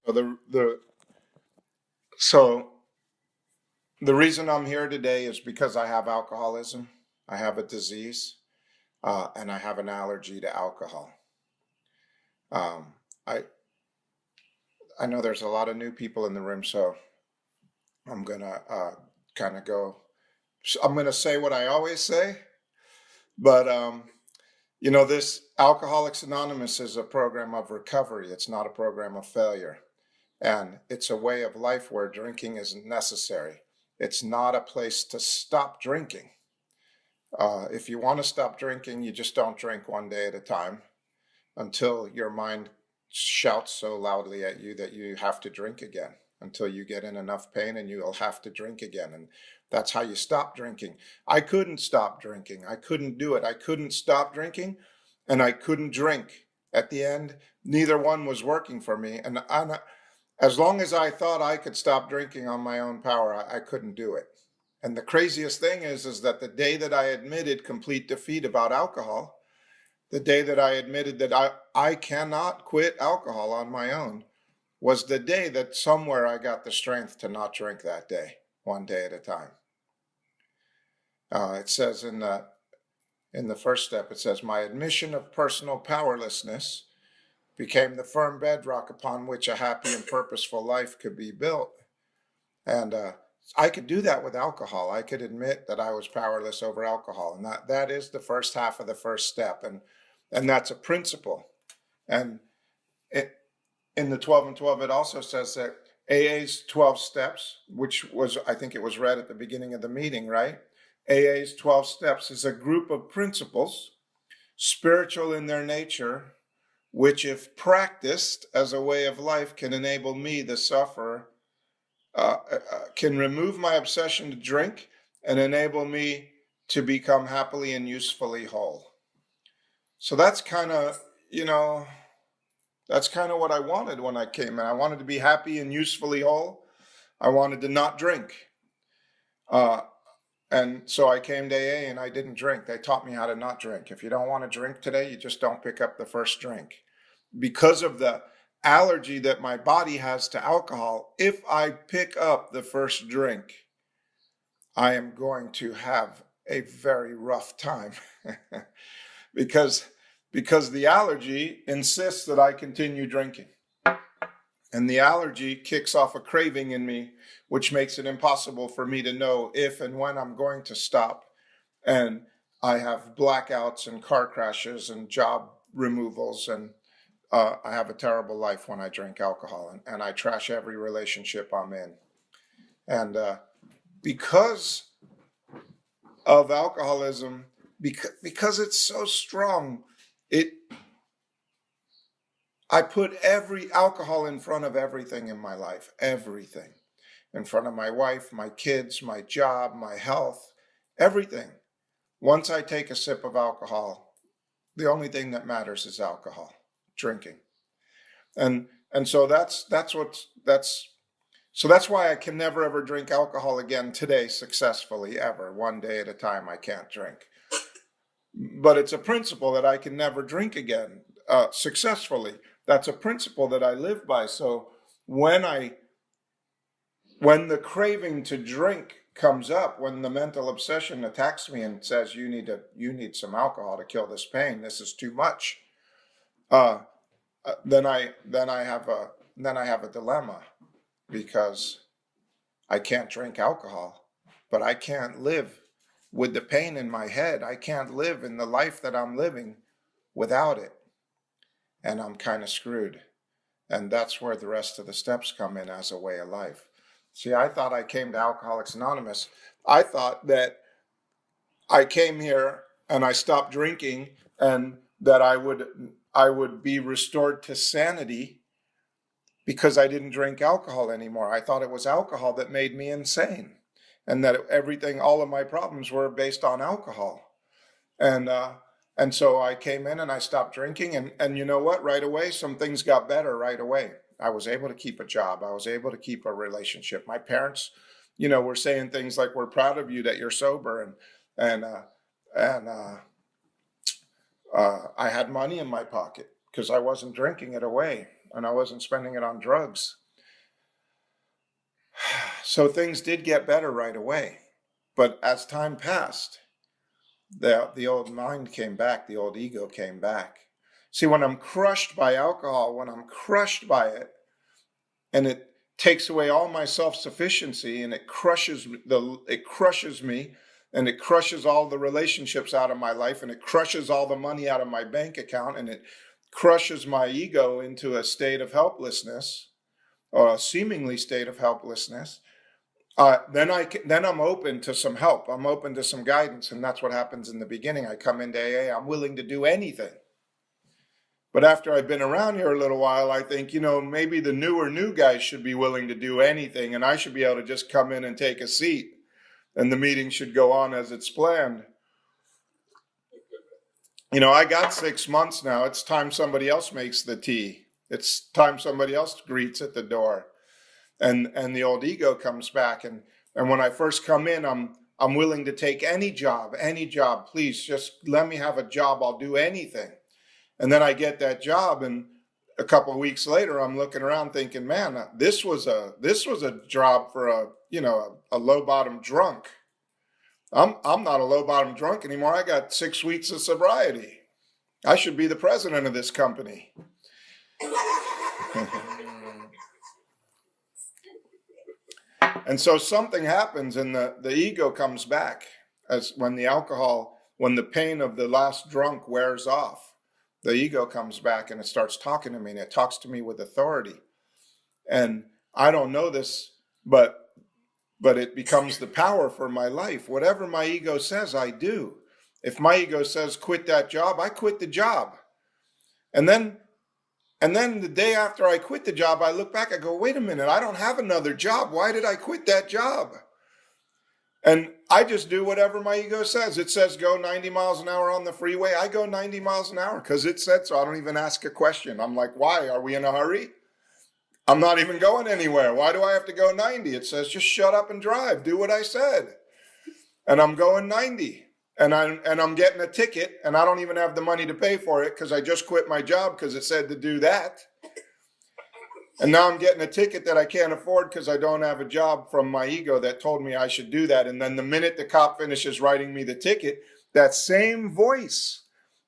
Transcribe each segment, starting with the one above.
So so the reason I'm here today is because I have alcoholism. I have a disease, and I have an allergy to alcohol. Um, I I know there's a lot of new people in the room, so I'm gonna kind of go. I'm gonna say what I always say, but this Alcoholics Anonymous is a program of recovery. It's not a program of failure. And it's a way of life where drinking isn't necessary. It's not a place to stop drinking. If you want to stop drinking, you just don't drink one day at a time until your mind shouts so loudly at you that you have to drink again, until you get in enough pain and you'll have to drink again. And that's how you stop drinking. I couldn't stop drinking. I couldn't do it. I couldn't stop drinking and I couldn't drink. At the end, neither one was working for me. And as long as I thought I could stop drinking on my own power, I couldn't do it. And the craziest thing is that the day that I admitted complete defeat about alcohol, the day that I admitted that I cannot quit alcohol on my own, was the day that somewhere I got the strength to not drink that day, one day at a time. It says in the first step, it says, my admission of personal powerlessness became the firm bedrock upon which a happy and purposeful life could be built. And I could do that with alcohol. I could admit that I was powerless over alcohol. And that is the first half of the first step. And that's a principle. And in the 12 and 12, it also says that AA's 12 steps, which was, I think it was read at the beginning of the meeting, right? AA's 12 steps is a group of principles, spiritual in their nature, which if practiced as a way of life can enable me, the sufferer, can remove my obsession to drink and enable me to become happily and usefully whole. So that's kind of, that's kind of what I wanted when I came in. I wanted to be happy and usefully whole. I wanted to not drink. And so I came to AA and I didn't drink. They taught me how to not drink. If you don't want to drink today, you just don't pick up the first drink. Because of the allergy that my body has to alcohol, if I pick up the first drink, I am going to have a very rough time because the allergy insists that I continue drinking. And the allergy kicks off a craving in me, which makes it impossible for me to know if and when I'm going to stop. And I have blackouts and car crashes and job removals, and I have a terrible life when I drink alcohol, and I trash every relationship I'm in. And because of alcoholism, because it's so strong, I put every alcohol in front of everything in my life, everything. In front of my wife, my kids, my job, my health, everything. Once I take a sip of alcohol, the only thing that matters is alcohol, drinking. And so that's why I can never ever drink alcohol again today successfully, ever. One day at a time, I can't drink. But it's a principle that I can never drink again successfully. That's a principle that I live by. So when the craving to drink comes up, when the mental obsession attacks me and says you need some alcohol to kill this pain, this is too much, then I have a dilemma, because I can't drink alcohol, but I can't live with the pain in my head. I can't live in the life that I'm living without it. And I'm kind of screwed. And that's where the rest of the steps come in as a way of life. See, I thought I came to Alcoholics Anonymous. I thought that I came here and I stopped drinking and that I would be restored to sanity because I didn't drink alcohol anymore. I thought it was alcohol that made me insane, and that all of my problems were based on alcohol. And so I came in and I stopped drinking, and you know what? Right away, some things got better right away. I was able to keep a job. I was able to keep a relationship. My parents, were saying things like, "We're proud of you that you're sober," and I had money in my pocket because I wasn't drinking it away. and I wasn't spending it on drugs. So things did get better right away. But as time passed, the old mind came back, the old ego came back. See, when I'm crushed by alcohol, when I'm crushed by it, and it takes away all my self-sufficiency, and it crushes me, and it crushes all the relationships out of my life, and it crushes all the money out of my bank account, and it crushes my ego into a state of helplessness, or a seemingly state of helplessness. Then I'm open to some help. I'm open to some guidance, and that's what happens in the beginning. I come into AA. I'm willing to do anything. But after I've been around here a little while, I think, maybe the new guys should be willing to do anything, and I should be able to just come in and take a seat, and the meeting should go on as it's planned. I got 6 months now. It's time somebody else makes the tea. It's time somebody else greets at the door. And the old ego comes back. And when I first come in, I'm willing to take any job, please just let me have a job. I'll do anything. And then I get that job, and a couple of weeks later, I'm looking around thinking, man, this was a job for a low bottom drunk. I'm not a low bottom drunk anymore. I got 6 weeks of sobriety. I should be the president of this company. And so something happens, and the ego comes back as when the pain of the last drunk wears off, the ego comes back and it starts talking to me, and it talks to me with authority. And I don't know this, but it becomes the power for my life. Whatever my ego says, I do. If my ego says quit that job, I quit the job. And then the day after I quit the job, I look back, I go, wait a minute, I don't have another job. Why did I quit that job? And I just do whatever my ego says. It says go 90 miles an hour on the freeway. I go 90 miles an hour because it said so. I don't even ask a question. I'm like, why? Are we in a hurry? I'm not even going anywhere. Why do I have to go 90? It says just shut up and drive. Do what I said. And I'm going 90. And I'm getting a ticket, and I don't even have the money to pay for it because I just quit my job because it said to do that. And now I'm getting a ticket that I can't afford because I don't have a job from my ego that told me I should do that. And then the minute the cop finishes writing me the ticket, that same voice,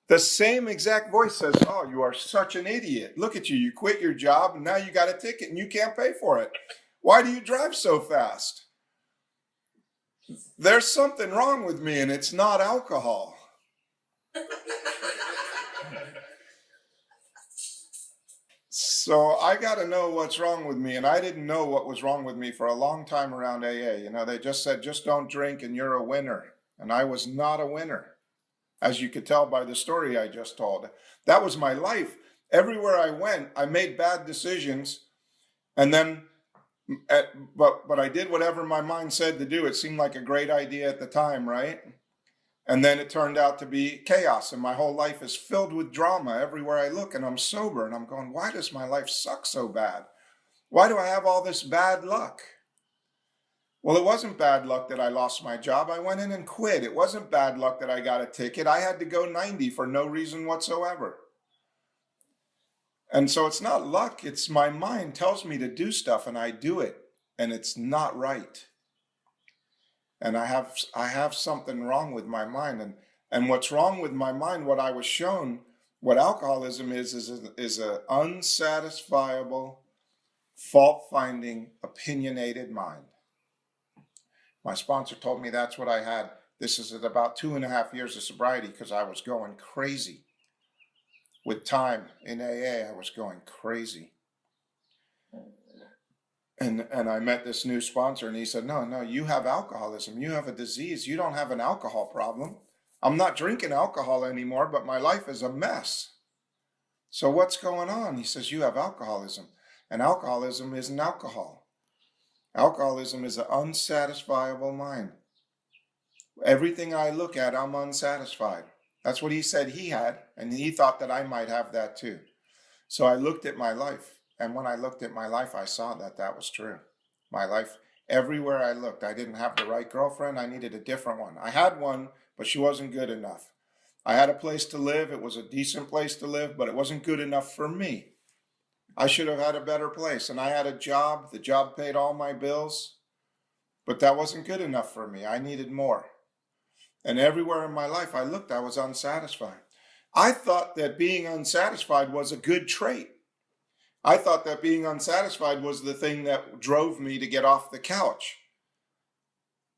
the same exact voice says, oh, you are such an idiot. Look at you. You quit your job, and now you got a ticket, and you can't pay for it. Why do you drive so fast? There's something wrong with me, and it's not alcohol. So I got to know what's wrong with me, and I didn't know what was wrong with me for a long time around AA. They just said, just don't drink and you're a winner. And I was not a winner, as you could tell by the story I just told. That was my life. Everywhere I went, I made bad decisions, and then but I did whatever my mind said to do. It seemed like a great idea at the time, right? And then it turned out to be chaos, and my whole life is filled with drama everywhere I look, and I'm sober, and I'm going, why does my life suck so bad? Why do I have all this bad luck? Well, it wasn't bad luck that I lost my job. I went in and quit. It wasn't bad luck that I got a ticket. I had to go 90 for no reason whatsoever. And so it's not luck, it's my mind tells me to do stuff, and I do it, and it's not right. And I have something wrong with my mind. And what's wrong with my mind, what I was shown, what alcoholism is an unsatisfiable, fault-finding, opinionated mind. My sponsor told me that's what I had. This is at about 2.5 years of sobriety because I was going crazy. With time in AA, I was going crazy. And I met this new sponsor, and he said, no, you have alcoholism. You have a disease. You don't have an alcohol problem. I'm not drinking alcohol anymore, but my life is a mess. So what's going on? He says, you have alcoholism. And alcoholism isn't alcohol. Alcoholism is an unsatisfiable mind. Everything I look at, I'm unsatisfied. That's what he said he had, and he thought that I might have that too. So I looked at my life, and when I looked at my life, I saw that that was true. My life, everywhere I looked, I didn't have the right girlfriend. I needed a different one. I had one, but she wasn't good enough. I had a place to live. It was a decent place to live, but it wasn't good enough for me. I should have had a better place. And I had a job. The job paid all my bills, but that wasn't good enough for me. I needed more. And everywhere in my life I looked, I was unsatisfied. I thought that being unsatisfied was a good trait. I thought that being unsatisfied was the thing that drove me to get off the couch.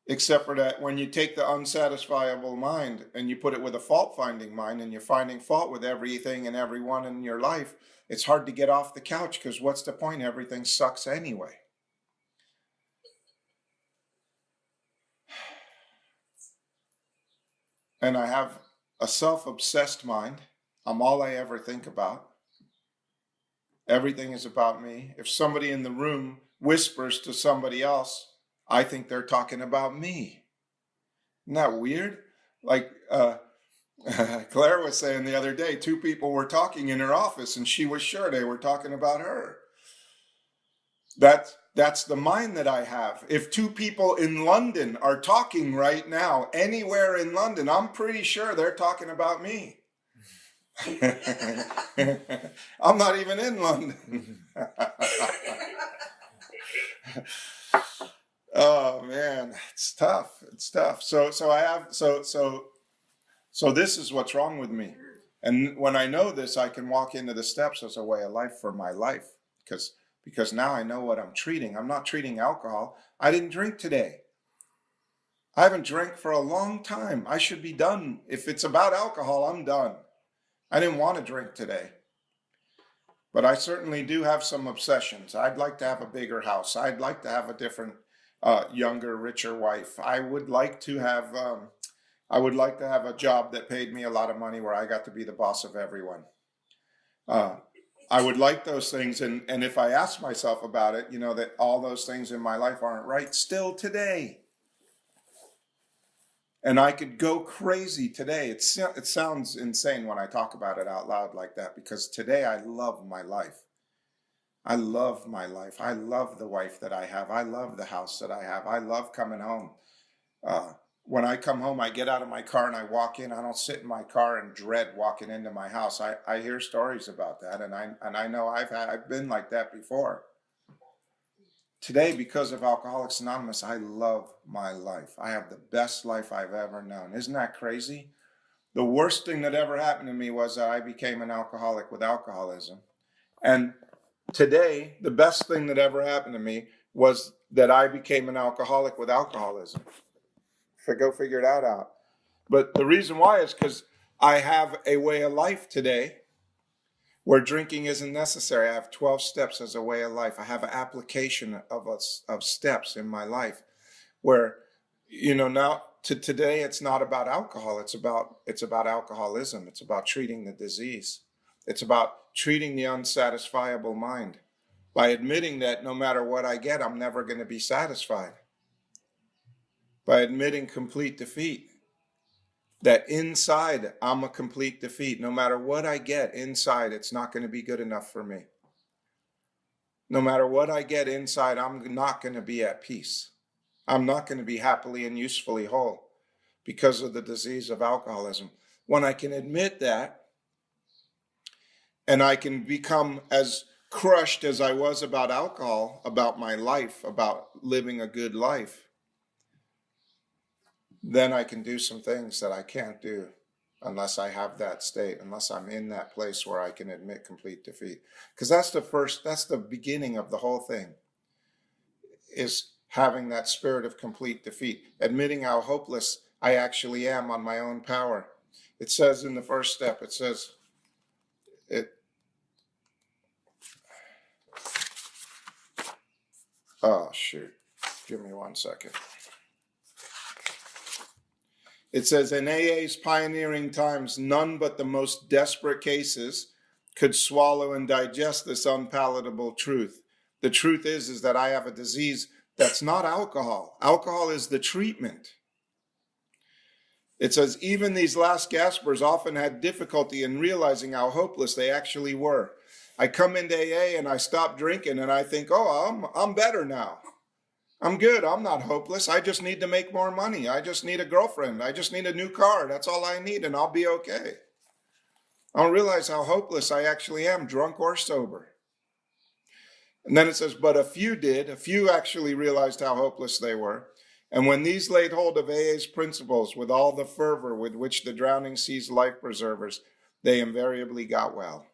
Except for that, when you take the unsatisfiable mind and you put it with a fault-finding mind and you're finding fault with everything and everyone in your life, it's hard to get off the couch because what's the point? Everything sucks anyway. And I have a self-obsessed mind. I'm all I ever think about. Everything is about me. If somebody in the room whispers to somebody else, I think they're talking about me. Isn't that weird? Like Claire was saying the other day, two people were talking in her office and she was sure they were talking about her. That's the mind that I have. If two people in London are talking right now, anywhere in London, I'm pretty sure they're talking about me. I'm not even in London. Oh man, it's tough. It's tough. So this is what's wrong with me. And when I know this, I can walk into the steps as a way of life for my life. Because now I know what I'm treating. I'm not treating alcohol. I didn't drink today. I haven't drank for a long time. I should be done. If it's about alcohol, I'm done. I didn't want to drink today. But I certainly do have some obsessions. I'd like to have a bigger house. I'd like to have a different, younger, richer wife. I would like to have a job that paid me a lot of money where I got to be the boss of everyone. I would like those things. And if I ask myself about it, you know, that all those things in my life aren't right still today. And I could go crazy today. It sounds insane when I talk about it out loud like that, because today I love my life. I love my life. I love the wife that I have. I love the house that I have. I love coming home. When I come home, I get out of my car and I walk in. I don't sit in my car and dread walking into my house. I hear stories about that, and I know I've been like that before. Today, because of Alcoholics Anonymous, I love my life. I have the best life I've ever known. Isn't that crazy? The worst thing that ever happened to me was that I became an alcoholic with alcoholism. And today, the best thing that ever happened to me was that I became an alcoholic with alcoholism. Go figure that out. But the reason why is because I have a way of life today where drinking isn't necessary. I have 12 steps as a way of life. I have an application of steps in my life where, you know, now today it's not about alcohol. It's about alcoholism. It's about treating the disease. It's about treating the unsatisfiable mind by admitting that no matter what I get, I'm never going to be satisfied. By admitting complete defeat. That inside, I'm a complete defeat. No matter what I get inside, it's not going to be good enough for me. No matter what I get inside, I'm not going to be at peace. I'm not going to be happily and usefully whole because of the disease of alcoholism. When I can admit that, and I can become as crushed as I was about alcohol, about my life, about living a good life, then I can do some things that I can't do unless I have that state, unless I'm in that place where I can admit complete defeat. Because that's the beginning of the whole thing, is having that spirit of complete defeat, admitting how hopeless I actually am on my own power. It says in the first step, oh shoot, give me 1 second. It says, in AA's pioneering times, none but the most desperate cases could swallow and digest this unpalatable truth. The truth is that I have a disease that's not alcohol. Alcohol is the treatment. It says, even these last gaspers often had difficulty in realizing how hopeless they actually were. I come into AA and I stop drinking and I think, oh, I'm better now. I'm good. I'm not hopeless. I just need to make more money. I just need a girlfriend. I just need a new car. That's all I need, and I'll be okay. I don't realize how hopeless I actually am, drunk or sober. And then it says, but a few did. A few actually realized how hopeless they were. And when these laid hold of AA's principles with all the fervor with which the drowning sees life preservers, they invariably got well.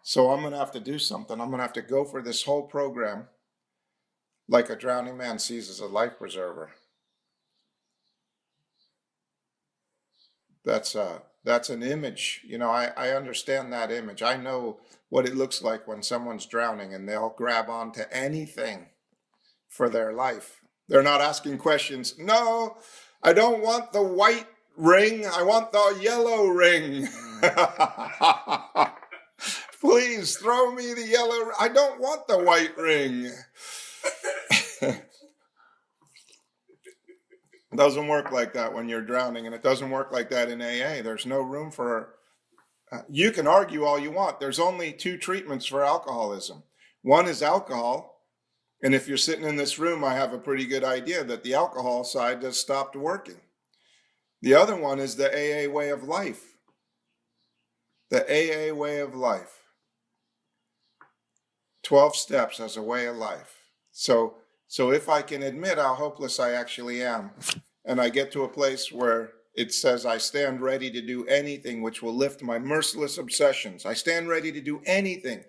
So I'm going to have to do something. I'm going to have to go for this whole program like a drowning man sees as a life preserver. That's an image. You know, I understand that image. I know what it looks like when someone's drowning and they'll grab onto anything for their life. They're not asking questions. No, I don't want the white ring. I want the yellow ring. Please throw me the yellow. I don't want the white ring. It doesn't work like that when you're drowning, and it doesn't work like that in AA. There's no room for, you can argue all you want. There's only two treatments for alcoholism. One is alcohol, and if you're sitting in this room, I have a pretty good idea that the alcohol side has stopped working. The other one is the AA way of life. The AA way of life. 12 steps as a way of life. So if I can admit how hopeless I actually am, and I get to a place where it says, I stand ready to do anything which will lift my merciless obsessions. I stand ready to do anything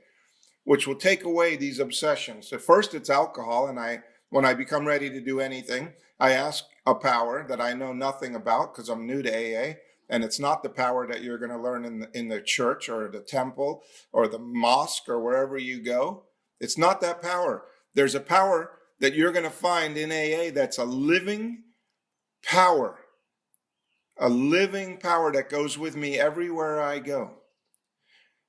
which will take away these obsessions. At first it's alcohol, and when I become ready to do anything, I ask a power that I know nothing about because I'm new to AA, and it's not the power that you're going to learn in the church or the temple or the mosque or wherever you go. It's not that power. There's a power that you're going to find in AA that's a living power that goes with me everywhere I go.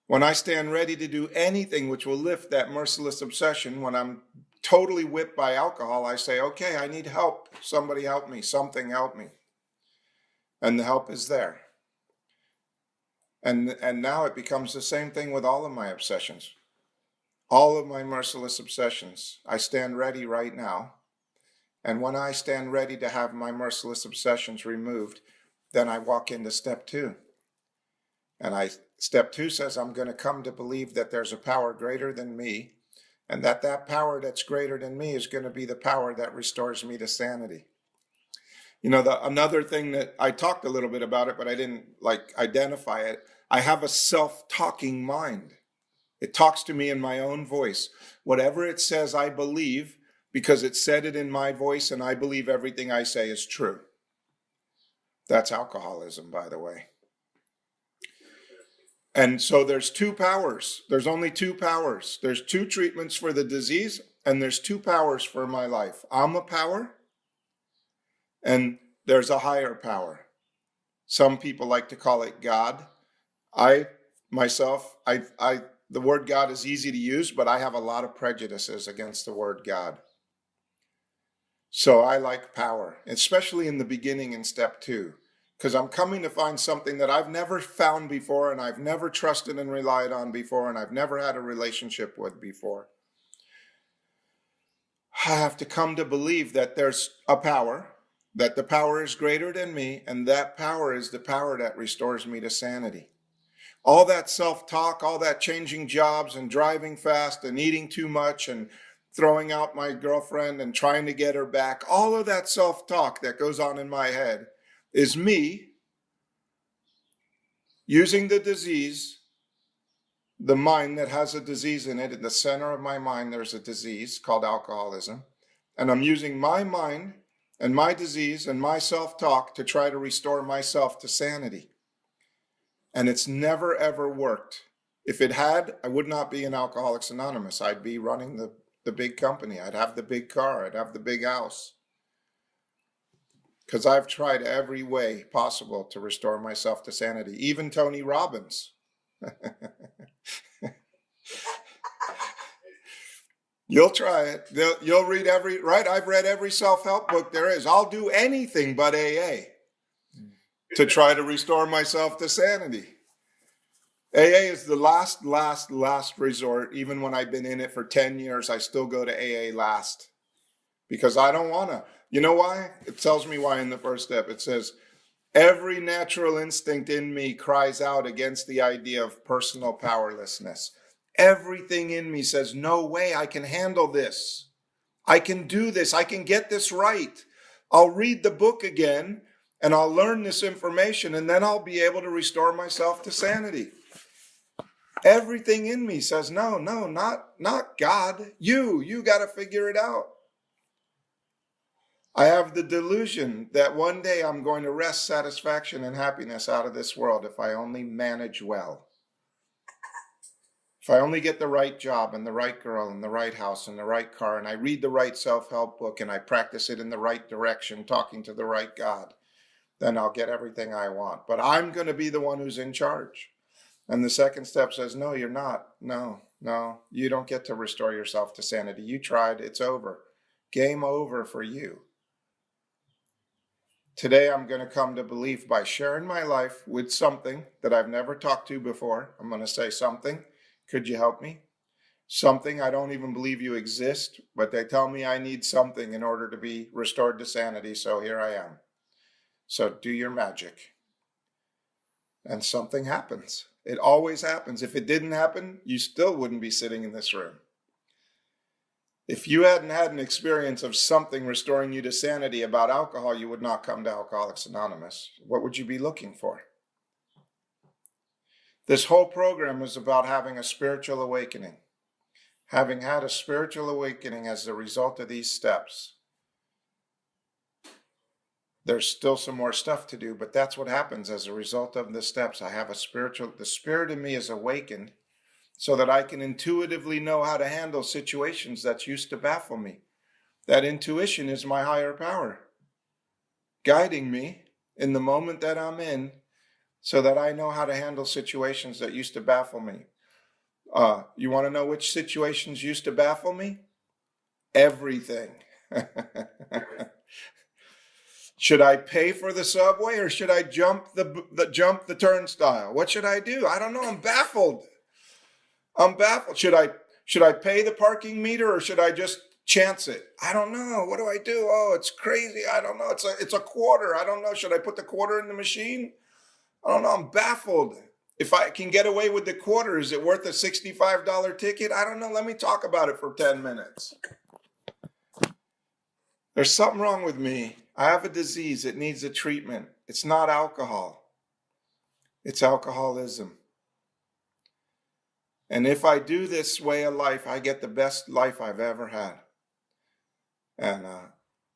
When I stand ready to do anything which will lift that merciless obsession, when I'm totally whipped by alcohol, I say, okay, I need help. Somebody help me. Something help me. And the help is there. And now it becomes the same thing with all of my obsessions. All of my merciless obsessions. I stand ready right now. And when I stand ready to have my merciless obsessions removed, then I walk into step 2. And step 2 says I'm going to come to believe that there's a power greater than me, and that power that's greater than me is going to be the power that restores me to sanity. You know, another thing that I talked a little bit about it, but I didn't identify it. I have a self-talking mind. It talks to me in my own voice. Whatever it says, I believe, because it said it in my voice, and I believe everything I say is true. That's alcoholism, by the way. And so there's 2 powers. There's only 2 powers. There's 2 treatments for the disease, and there's 2 powers for my life. I'm a power, and there's a higher power. Some people like to call it God. The word God is easy to use, but I have a lot of prejudices against the word God. So I like power, especially in the beginning in step 2, because I'm coming to find something that I've never found before, and I've never trusted and relied on before, and I've never had a relationship with before. I have to come to believe that there's a power, that the power is greater than me, and that power is the power that restores me to sanity. All that self-talk, all that changing jobs and driving fast and eating too much and throwing out my girlfriend and trying to get her back, all of that self-talk that goes on in my head is me using the disease, the mind that has a disease in it. In the center of my mind, there's a disease called alcoholism. And I'm using my mind and my disease and my self-talk to try to restore myself to sanity. And it's never, ever worked. If it had, I would not be in Alcoholics Anonymous. I'd be running the big company. I'd have the big car. I'd have the big house. Because I've tried every way possible to restore myself to sanity. Even Tony Robbins. You'll try it. You'll read I've read every self-help book there is. I'll do anything but AA to try to restore myself to sanity. AA is the last resort. Even when I've been in it for 10 years, I still go to AA last. Because I don't want to. You know why? It tells me why in the first step. It says, every natural instinct in me cries out against the idea of personal powerlessness. Everything in me says, no way, I can handle this. I can do this. I can get this right. I'll read the book again and I'll learn this information and then I'll be able to restore myself to sanity. Everything in me says, no, not God. You got to figure it out. I have the delusion that one day I'm going to wrest satisfaction and happiness out of this world if I only manage well. If I only get the right job and the right girl and the right house and the right car, and I read the right self-help book and I practice it in the right direction, talking to the right God, then I'll get everything I want. But I'm going to be the one who's in charge. And the second step says, no, you're not. No, you don't get to restore yourself to sanity. You tried, it's over. Game over for you. Today, I'm going to come to belief by sharing my life with something that I've never talked to before. I'm going to say something. Could you help me? Something I don't even believe you exist, but they tell me I need something in order to be restored to sanity. So here I am. So do your magic. And something happens. It always happens. If it didn't happen, you still wouldn't be sitting in this room. If you hadn't had an experience of something restoring you to sanity about alcohol, you would not come to Alcoholics Anonymous. What would you be looking for? This whole program is about having a spiritual awakening. Having had a spiritual awakening as a result of these steps, there's still some more stuff to do, but that's what happens as a result of the steps. I have the spirit in me is awakened so that I can intuitively know how to handle situations that used to baffle me. That intuition is my higher power, guiding me in the moment that I'm in so that I know how to handle situations that used to baffle me. You want to know which situations used to baffle me? Everything. Should I pay for the subway or should I jump the turnstile? What should I do? I don't know. I'm baffled. Should I pay the parking meter or should I just chance it? I don't know. What do I do? Oh, it's crazy. I don't know. It's a quarter. I don't know. Should I put the quarter in the machine? I don't know. I'm baffled. If I can get away with the quarter, is it worth a $65 ticket? I don't know. Let me talk about it for 10 minutes. There's something wrong with me. I have a disease. It needs a treatment. It's not alcohol. It's alcoholism. And if I do this way of life, I get the best life I've ever had. And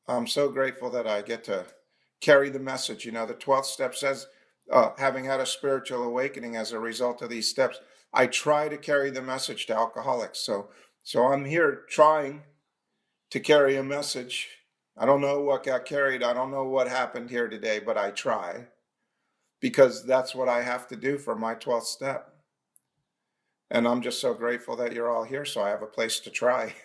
I'm so grateful that I get to carry the message. You know, the 12th step says, having had a spiritual awakening as a result of these steps, I try to carry the message to alcoholics. So I'm here trying to carry a message. I don't know what got carried. I don't know what happened here today, but I try because that's what I have to do for my 12th step. And I'm just so grateful that you're all here, so I have a place to try.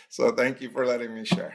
So thank you for letting me share.